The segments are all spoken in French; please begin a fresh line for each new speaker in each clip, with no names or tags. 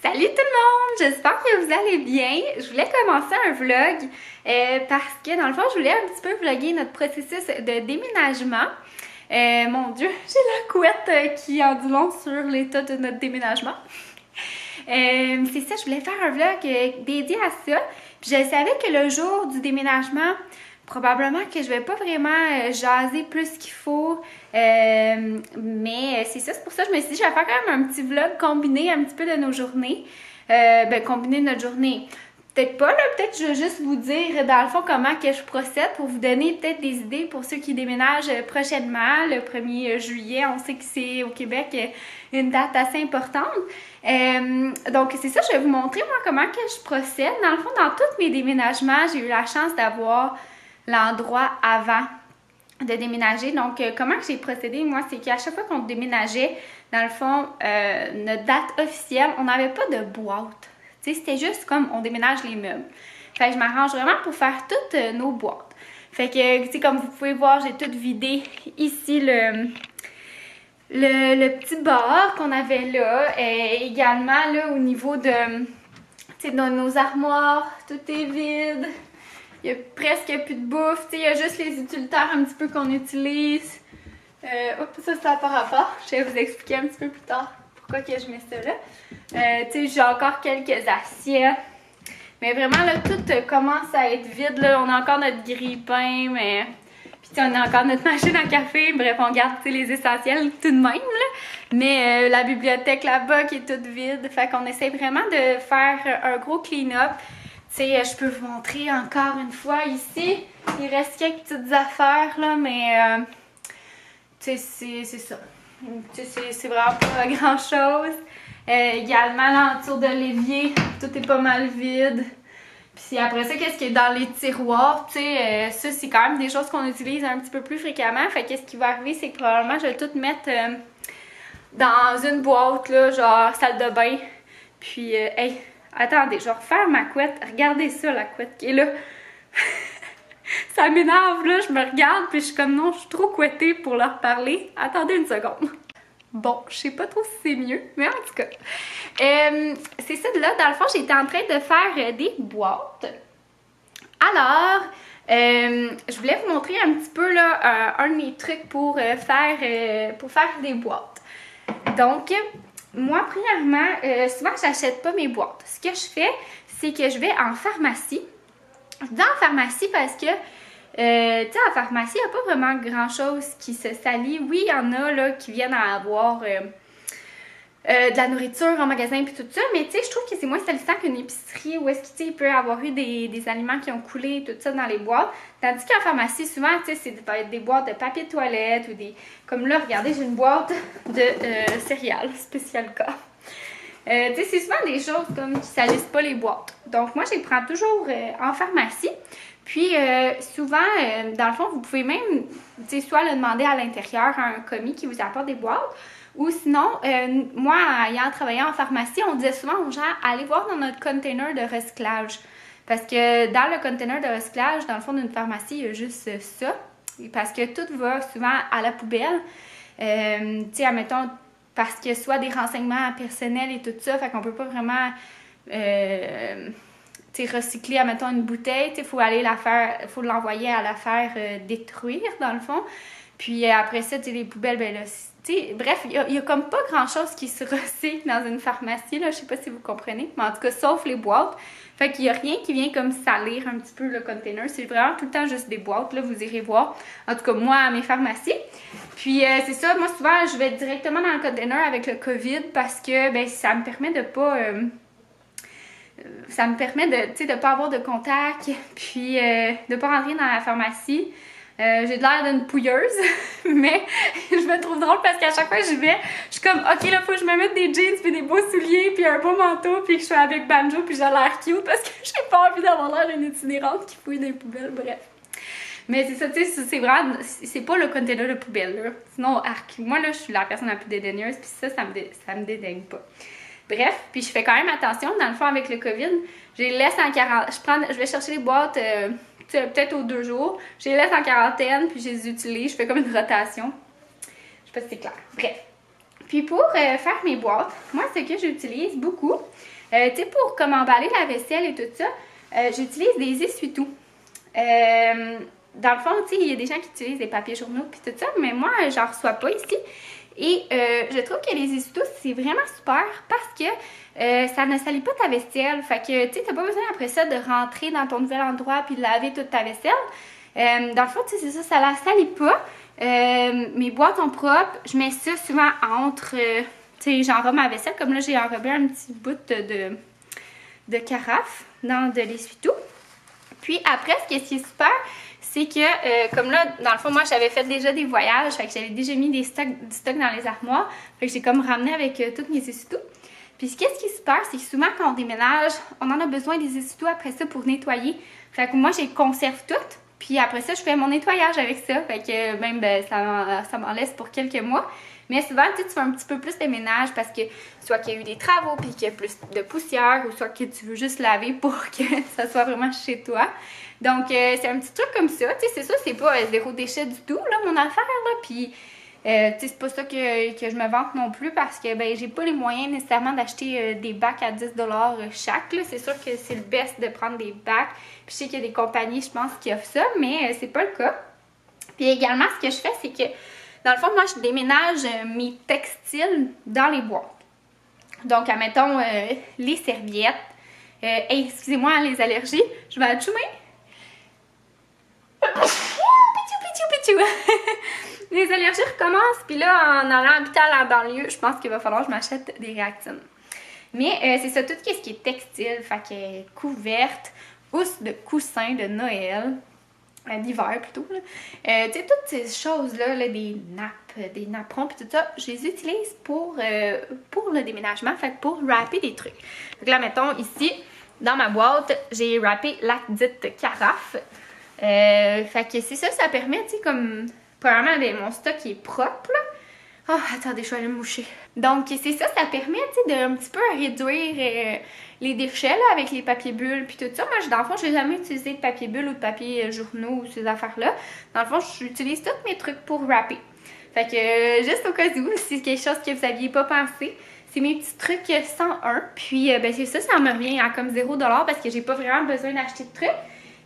Salut tout le monde! J'espère que vous allez bien. Je voulais commencer un vlog parce que dans le fond, je voulais un petit peu vlogger notre processus de déménagement. Mon Dieu, j'ai la couette qui en dit long sur l'état de notre déménagement. C'est ça, je voulais faire un vlog dédié à ça. Puis je savais que le jour du déménagement, probablement que je vais pas vraiment jaser plus qu'il faut. Mais c'est ça, c'est pour ça que je me suis dit, je vais faire quand même un petit vlog combiné un petit peu de nos journées. Combiné de notre journée. Peut-être pas, là, peut-être que je vais juste vous dire dans le fond comment que je procède pour vous donner peut-être des idées pour ceux qui déménagent prochainement, le 1er juillet. On sait que c'est au Québec une date assez importante. Donc c'est ça, je vais vous montrer moi comment que je procède. Dans le fond, dans tous mes déménagements, j'ai eu la chance d'avoir l'endroit avant de déménager. Donc comment que j'ai procédé, moi, c'est qu'à chaque fois qu'on déménageait, dans le fond, notre date officielle, on n'avait pas de boîte. Tu sais, c'était juste comme on déménage les meubles. Fait que je m'arrange vraiment pour faire toutes nos boîtes. Fait que, tu sais, comme vous pouvez voir, j'ai tout vidé ici le petit bar qu'on avait là. Et également, là, au niveau de, tu sais, de nos armoires, tout est vide. Il y a presque plus de bouffe. Tu sais, il y a juste les utilitaires un petit peu qu'on utilise. Ça n'a pas rapport. Je vais vous expliquer un petit peu plus tard pourquoi que je mets ça là. Tu sais, j'ai encore quelques assiettes. Mais vraiment, là, tout commence à être vide. Là. On a encore notre grille-pain, mais... Puis, tu sais, on a encore notre machine à café. Bref, on garde, tu sais, les essentiels tout de même, là. Mais la bibliothèque là-bas qui est toute vide. Fait qu'on essaie vraiment de faire un gros clean-up. Tu sais, je peux vous montrer encore une fois ici. Il reste quelques petites affaires, là, mais... tu sais, c'est ça. Tu sais, c'est vraiment pas grand-chose. Également, l'entour de l'évier, tout est pas mal vide. Puis après ça, qu'est-ce qui est dans les tiroirs? Tu sais, ça, c'est quand même des choses qu'on utilise un petit peu plus fréquemment. Fait qu'est-ce qui va arriver, c'est que probablement, je vais tout mettre dans une boîte, là, genre salle de bain. Puis, hey, attendez, je vais refaire ma couette. Regardez ça, la couette qui est là. Ça m'énerve, là. Je me regarde, puis je suis comme, non, je suis trop couettée pour leur parler. Attendez une seconde. Bon, je sais pas trop si c'est mieux, mais en tout cas. C'est ça, là, dans le fond, j'étais en train de faire des boîtes. Alors, je voulais vous montrer un petit peu, là, un de mes trucs pour faire des boîtes. Donc, moi, premièrement, souvent, j'achète pas mes boîtes. Ce que je fais, c'est que je vais en pharmacie. Dans la pharmacie parce que, tu sais, en pharmacie, il n'y a pas vraiment grand-chose qui se salit. Oui, il y en a, là, qui viennent à avoir de la nourriture en magasin puis tout ça, mais tu sais, je trouve que c'est moins salissant qu'une épicerie où est-ce qu'il il peut y avoir eu des aliments qui ont coulé, tout ça dans les boîtes. Tandis qu'en pharmacie, souvent, tu sais, c'est des boîtes de papier de toilette ou des... Comme là, regardez, j'ai une boîte de céréales, spécial cas. Tu sais, c'est souvent des choses comme qui salissent pas les boîtes. Donc, moi, je les prends toujours en pharmacie. Puis, souvent, dans le fond, vous pouvez même, tu sais, soit le demander à l'intérieur à un commis qui vous apporte des boîtes, ou sinon, moi, ayant travaillé en pharmacie, on disait souvent aux gens, allez voir dans notre container de recyclage. Parce que dans le container de recyclage, dans le fond d'une pharmacie, il y a juste ça. Parce que tout va souvent à la poubelle. Tu sais, admettons, parce qu'il y a soit des renseignements personnels et tout ça, fait qu'on peut pas vraiment recycler, admettons, une bouteille, il faut aller la faire, faut l'envoyer à la faire détruire, dans le fond. Puis après ça, les poubelles, ben là, bref, il y a comme pas grand-chose qui se recycle dans une pharmacie, là, je sais pas si vous comprenez, mais en tout cas, sauf les boîtes. Fait qu'il y a rien qui vient comme salir un petit peu le container, c'est vraiment tout le temps juste des boîtes, là, vous irez voir. En tout cas, moi, à mes pharmacies. Puis c'est ça, moi, souvent, je vais directement dans le container avec le COVID parce que, ben, ça me permet de pas... ça me permet de, tu sais, de pas avoir de contact, puis de pas rentrer dans la pharmacie. J'ai l'air d'une pouilleuse, mais je me trouve drôle parce qu'à chaque fois que j'y vais, je suis comme, ok, là, faut que je me mette des jeans, puis des beaux souliers, puis un beau manteau, puis que je suis avec banjo, puis j'ai l'air cute parce que j'ai pas envie d'avoir l'air d'une itinérante qui fouille des poubelles, bref. Mais c'est ça, tu sais, c'est vraiment, c'est pas le container de poubelle, là. Sinon, arc, moi, là, je suis la personne la plus dédaigneuse, puis ça me dédaigne pas. Bref, puis je fais quand même attention, dans le fond, avec le COVID, je les laisse en quarantaine, je vais chercher les boîtes... peut-être aux 2 jours. Je les laisse en quarantaine, puis je les utilise. Je fais comme une rotation. Je sais pas si c'est clair. Bref. Puis pour faire mes boîtes, moi ce que j'utilise beaucoup, tu sais pour comme emballer la vaisselle et tout ça, j'utilise des essuie-tout. Dans le fond, tu sais, il y a des gens qui utilisent des papiers journaux puis tout ça, mais moi j'en reçois pas ici. Et je trouve que les essuie-tout c'est vraiment super parce que ça ne salit pas ta vaisselle. Fait que tu sais, t'as pas besoin après ça de rentrer dans ton nouvel endroit puis de laver toute ta vaisselle. Dans le fond, tu sais, c'est ça la salit pas. Mes boîtes en propre, je mets ça souvent entre, tu sais, j'enrobe ma vaisselle. Comme là, j'ai enrobé un petit bout de carafe dans de l'essuie-tout. Puis après, ce qui est super, c'est que, comme là, dans le fond, moi, j'avais fait déjà des voyages, fait que j'avais déjà mis du stock dans les armoires. Fait que j'ai comme ramené avec toutes mes essuie-tout. Puis ce qui est super, c'est que souvent, quand on déménage, on en a besoin des essuie-tout après ça pour nettoyer. Fait que moi, je les conserve toutes. Puis après ça, je fais mon nettoyage avec ça. Fait que même, ça m'en laisse pour quelques mois. Mais souvent, tu fais un petit peu plus de ménage parce que soit qu'il y a eu des travaux puis qu'il y a plus de poussière ou soit que tu veux juste laver pour que ça soit vraiment chez toi. Donc, c'est un petit truc comme ça. Tu sais, c'est ça, c'est pas zéro déchet du tout, là, mon affaire, là. Puis, tu sais, c'est pas ça que je me vante non plus parce que, ben, j'ai pas les moyens nécessairement d'acheter des bacs à 10$ chaque, là. C'est sûr que c'est le best de prendre des bacs. Puis, je sais qu'il y a des compagnies, je pense, qui offrent ça, mais c'est pas le cas. Puis, également, ce que je fais, c'est que, dans le fond, moi, je déménage mes textiles dans les boîtes. Donc, admettons, les serviettes. Hey, excusez-moi, les allergies. Je vais achoumer. Les allergies recommencent, puis là, en allant habiter à la banlieue, je pense qu'il va falloir que je m'achète des réactines. Mais c'est ça, tout ce qui est textile, fait que couverte, housse de coussins de Noël, d'hiver plutôt, tu sais, toutes ces choses-là, là, des nappes, des napperons, puis tout ça, je les utilise pour le déménagement, fait que pour wrapper des trucs. Donc là, mettons, ici, dans ma boîte, j'ai wrappé la dite carafe. Fait que c'est ça, ça permet, tu sais, comme, premièrement, mon stock qui est propre, là. Oh, attendez, je vais aller me moucher. Donc, c'est ça, ça permet, tu sais, de un petit peu réduire les déchets, là, avec les papiers bulles puis tout ça. Moi, dans le fond, j'ai jamais utilisé de papier bulle ou de papier journaux ou ces affaires-là. Dans le fond, j'utilise tous mes trucs pour wrapper. Fait que, juste au cas où, si c'est quelque chose que vous n'aviez pas pensé, c'est mes petits trucs 101. Puis, ben, c'est ça, ça me revient à comme 0$ parce que j'ai pas vraiment besoin d'acheter de trucs.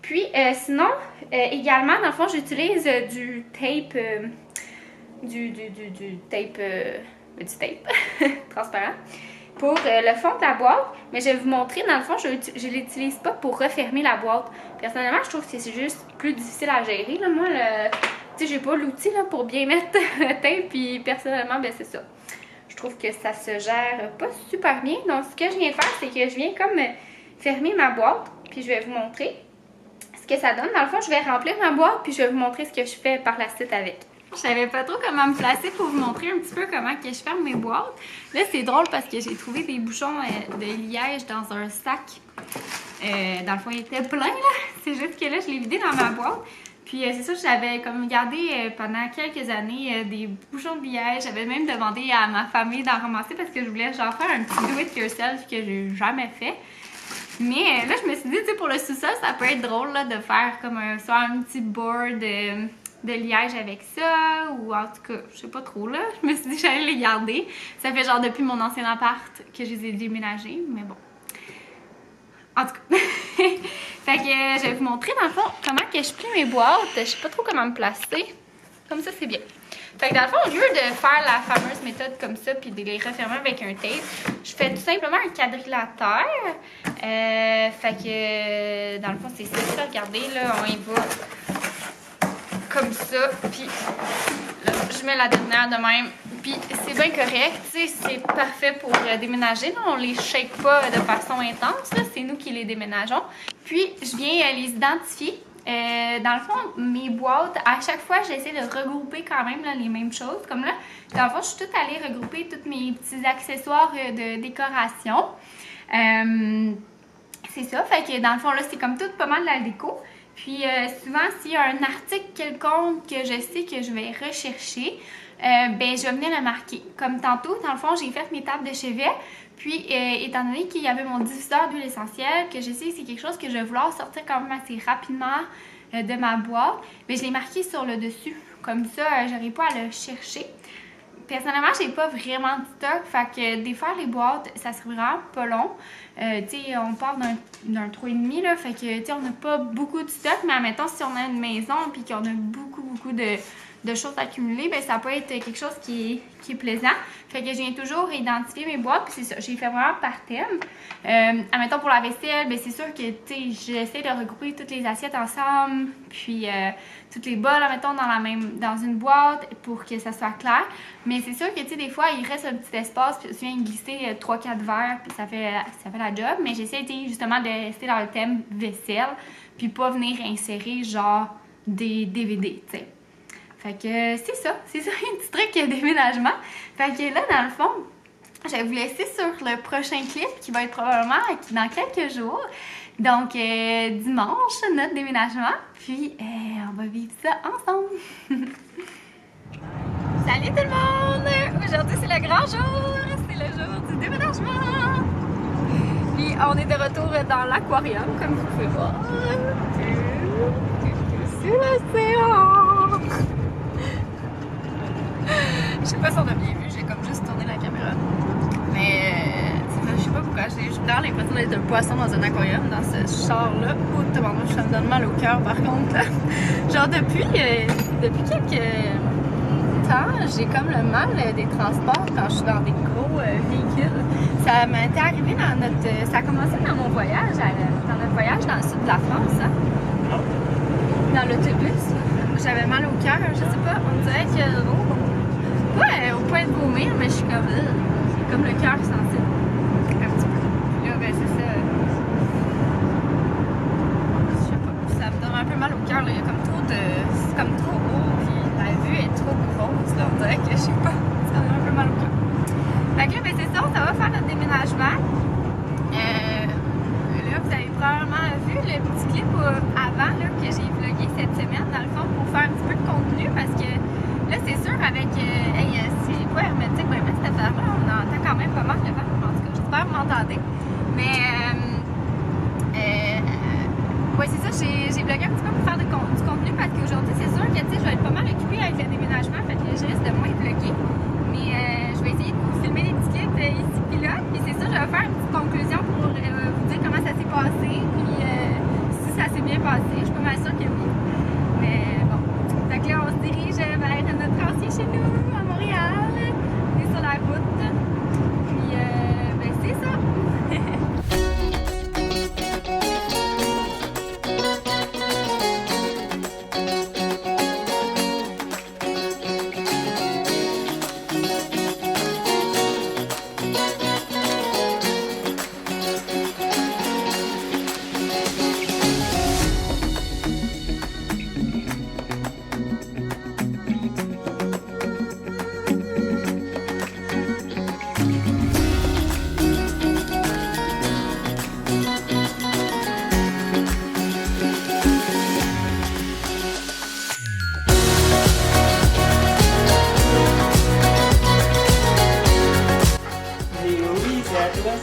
Puis, sinon, également, dans le fond, j'utilise du tape, du tape transparent pour le fond de la boîte. Mais je vais vous montrer, dans le fond, je l'utilise pas pour refermer la boîte. Personnellement, je trouve que c'est juste plus difficile à gérer. Là. Moi, tu sais, j'ai pas l'outil pour bien mettre le tape, puis personnellement, ben c'est ça. Je trouve que ça se gère pas super bien. Donc, ce que je viens faire, c'est que je viens comme fermer ma boîte, puis je vais vous montrer ce que ça donne. Dans le fond, je vais remplir ma boîte, puis je vais vous montrer ce que je fais par la suite avec. Je savais pas trop comment me placer pour vous montrer un petit peu comment que je ferme mes boîtes. Là, c'est drôle parce que j'ai trouvé des bouchons de liège dans un sac. Dans le fond, il était plein, là. C'est juste que là, je l'ai vidé dans ma boîte. Puis c'est ça, j'avais comme gardé pendant quelques années des bouchons de liège. J'avais même demandé à ma famille d'en ramasser parce que je voulais genre faire un petit do-it-yourself que j'ai jamais fait. Mais là, je me suis dit, tu sais, pour le sous-sol, ça peut être drôle là, de faire comme soit un petit board de liège avec ça, ou en tout cas, je sais pas trop là. Je me suis dit que j'allais les garder. Ça fait genre depuis mon ancien appart que je les ai déménagés, mais bon. En tout cas. Fait que je vais vous montrer dans le fond comment que je plie mes boîtes. Je sais pas trop comment me placer. Comme ça, c'est bien. Fait que dans le fond, au lieu de faire la fameuse méthode comme ça puis de les refermer avec un tape, je fais tout simplement un quadrilatère. Fait que dans le fond, c'est ça. Regardez, là, on y va comme ça. Puis là, je mets la dernière de même. Puis c'est bien correct. Tu sais, c'est parfait pour déménager. Là, on les shake pas de façon intense. C'est nous qui les déménageons. Puis je viens les identifier. Dans le fond, mes boîtes, à chaque fois, j'essaie de regrouper quand même là, les mêmes choses. Comme là, dans le fond, je suis toute allée regrouper tous mes petits accessoires de décoration. C'est ça, fait que dans le fond, là, c'est comme tout pas mal de la déco. Puis souvent, s'il y a un article quelconque que je sais que je vais rechercher, ben je vais venir le marquer. Comme tantôt, dans le fond, j'ai fait mes tables de chevet. Puis, étant donné qu'il y avait mon diffuseur d'huile essentielle, que je sais que c'est quelque chose que je vais vouloir sortir quand même assez rapidement de ma boîte, mais je l'ai marqué sur le dessus. Comme ça, j'aurai pas à le chercher. personnellement, j'ai pas vraiment de stock, fait que défaire les boîtes, ça serait vraiment pas long. Tu sais, on part d'un 3,5 là, fait que tu sais, on n'a pas beaucoup de stock, mais admettons, si on a une maison puis qu'on a beaucoup de choses accumulées, ben ça peut être quelque chose qui est plaisant. Fait que je viens toujours identifier mes boîtes, puis c'est ça, j'ai fait vraiment par thème. Admettons pour la vaisselle, ben c'est sûr que tu sais, j'essaie de regrouper toutes les assiettes ensemble, puis toutes les bols, admettons, dans une boîte pour que ça soit clair. Mais c'est sûr que tu sais, des fois, il reste un petit espace, puis tu viens glisser 3-4 verres, puis ça fait la job. Mais j'essaie justement de rester dans le thème vaisselle, puis pas venir insérer genre des DVD, tu sais. Fait que c'est ça un petit truc de déménagement. Fait que là, dans le fond, je vais vous laisser sur le prochain clip qui va être probablement dans quelques jours. Donc, dimanche, notre déménagement. Puis, on va vivre ça ensemble. Salut tout le monde! Aujourd'hui, c'est le grand jour. C'est le jour du déménagement. Puis, on est de retour dans l'aquarium, comme vous pouvez voir. C'est l'océan! Je sais pas si on a bien vu, j'ai comme juste tourné la caméra. Mais je sais pas pourquoi, j'ai vraiment l'impression d'être un poisson dans un aquarium, dans ce char-là. Oh, ça me donne mal au cœur par contre. Là. Genre depuis quelques temps, j'ai comme le mal des transports quand je suis dans des gros véhicules. Ça m'était arrivé ça a commencé dans mon voyage, dans notre voyage dans le sud de la France, hein? Dans l'autobus. J'avais mal au cœur, je sais pas, on dirait que ouais, au point de vomir, mais je suis comme le cœur sensible. Un petit peu. Là, ben c'est ça. Je sais pas, ça me donne un peu mal au cœur. Il y a comme c'est comme trop haut, puis la vue est trop grosse. Là, on dirait que je sais pas, ça me donne un peu mal au cœur. Fait que là, ben c'est ça, ça va faire notre déménagement. Là, vous avez probablement vu le petit clip avant là, que j'ai vlogué cette semaine, dans le fond, pour faire un petit peu de contenu, parce que là, c'est sûr, avec. C'est pas hermétique, vraiment, cette affaire-là, on entend quand même pas mal le vent. En tout cas, j'espère que vous m'entendez. Mais. Ouais, c'est ça, j'ai vlogué un petit peu pour faire du contenu, parce qu'aujourd'hui, c'est sûr que je vais être pas mal occupée avec le déménagement, fait que je risque de moins vlogger. Mais je vais essayer de vous filmer des petits clips ici puis là. Puis c'est ça, je vais faire une petite conclusion pour vous dire comment ça s'est passé. Puis si ça s'est bien passé, je suis pas mal sûre que oui. Mais bon. Fait que là, on se dirige vers notre ancien chez nous, à Montréal. On est sur la route. Puis, ben, c'est ça.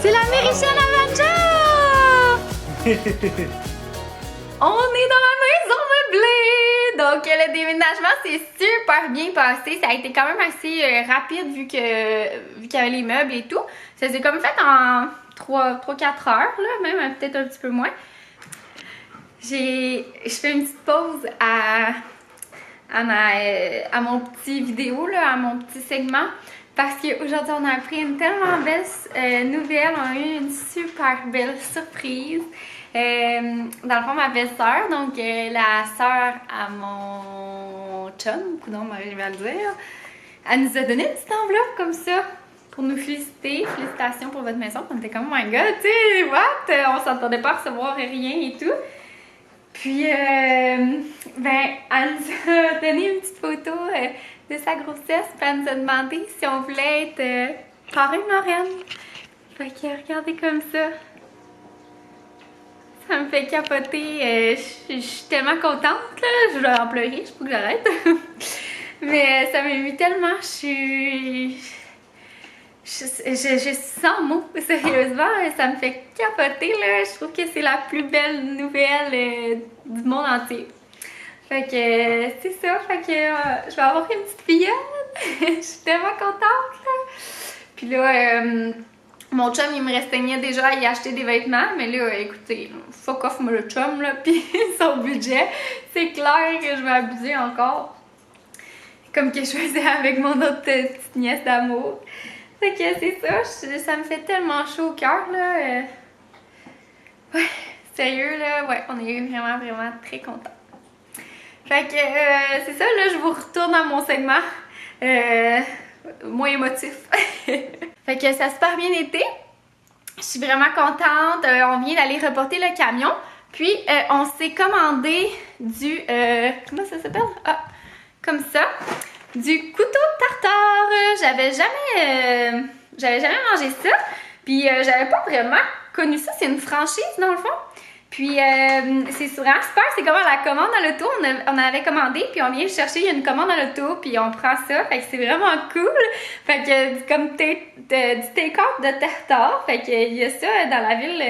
C'est la Mérichelle Avenger! On est dans la maison meublée! Donc le déménagement s'est super bien passé. Ça a été quand même assez rapide vu qu'il y avait les meubles et tout. Ça s'est comme fait en 3-4 heures, là, même peut-être un petit peu moins. Je fais une petite pause à mon petit vidéo, là, à mon petit segment. Parce qu'aujourd'hui, on a appris une tellement belle nouvelle. On a eu une super belle surprise. Dans le fond, ma belle-sœur, donc la sœur à mon chum, coudonc, j'arrive à le dire, elle nous a donné une petite enveloppe comme ça pour nous féliciter. Félicitations pour votre maison. On était comme, oh my god, tu sais, what? On s'attendait pas à recevoir rien et tout. Puis, ben, elle nous a donné une petite photo de sa grossesse, puis elle nous a demandé si on voulait être parrain-marraine. Fait que regardez comme ça. Ça me fait capoter. Je suis tellement contente, là. Je vais en pleurer, je peux que j'arrête. Mais ça m'a ému tellement. Je suis sans mots, sérieusement. Ça me fait capoter, là. Je trouve que c'est la plus belle nouvelle du monde entier. Fait que c'est ça, fait que je vais avoir une petite fillette. Je suis tellement contente, là! Puis là, mon chum, il me restreignait déjà à y acheter des vêtements, mais là, écoutez, fuck off le chum, là, puis son budget, c'est clair que je vais abuser encore. Comme que je faisais avec mon autre petite nièce d'amour. Fait que c'est ça, ça me fait tellement chaud au cœur, là. Ouais, sérieux, là, ouais, on est vraiment très contents. Fait que c'est ça, là, je vous retourne à mon segment moins émotif. Fait que ça a super bien été. Je suis vraiment contente. On vient d'aller reporter le camion. Puis, on s'est commandé du... comment ça s'appelle? Ah, comme ça. Du couteau de tartare. J'avais jamais mangé ça. Puis, j'avais pas vraiment connu ça. C'est une franchise, dans le fond. Puis, c'est vraiment super. C'est comme la commande à l'auto. On avait commandé, puis on vient chercher. Il y a une commande à l'auto, puis on prend ça. Fait que c'est vraiment cool. Fait que, comme du take-out de tartare. Fait que, il y a ça dans la ville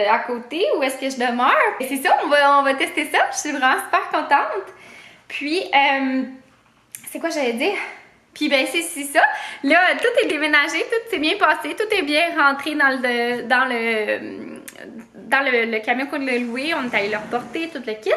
à côté où est-ce que je demeure. Et c'est ça, on va tester ça. Je suis vraiment super contente. Puis, c'est quoi j'allais dire? Puis ben c'est ça. Là, tout est déménagé, tout s'est bien passé, tout est bien rentré dans le camion qu'on a loué. On est allé le reporter, tout le kit.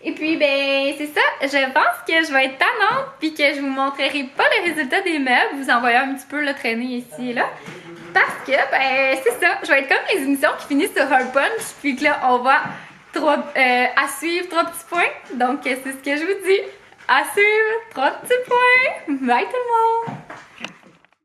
Et puis ben c'est ça. Je pense que je vais être tannante puis que je vous montrerai pas le résultat des meubles. Vous en voyez un petit peu le traîner ici et là. Parce que ben c'est ça. Je vais être comme les émissions qui finissent sur un punch. Puis que là, on va à suivre 3 petits points. Donc c'est ce que je vous dis. À suivre, 3 petits points. Bye tout le monde!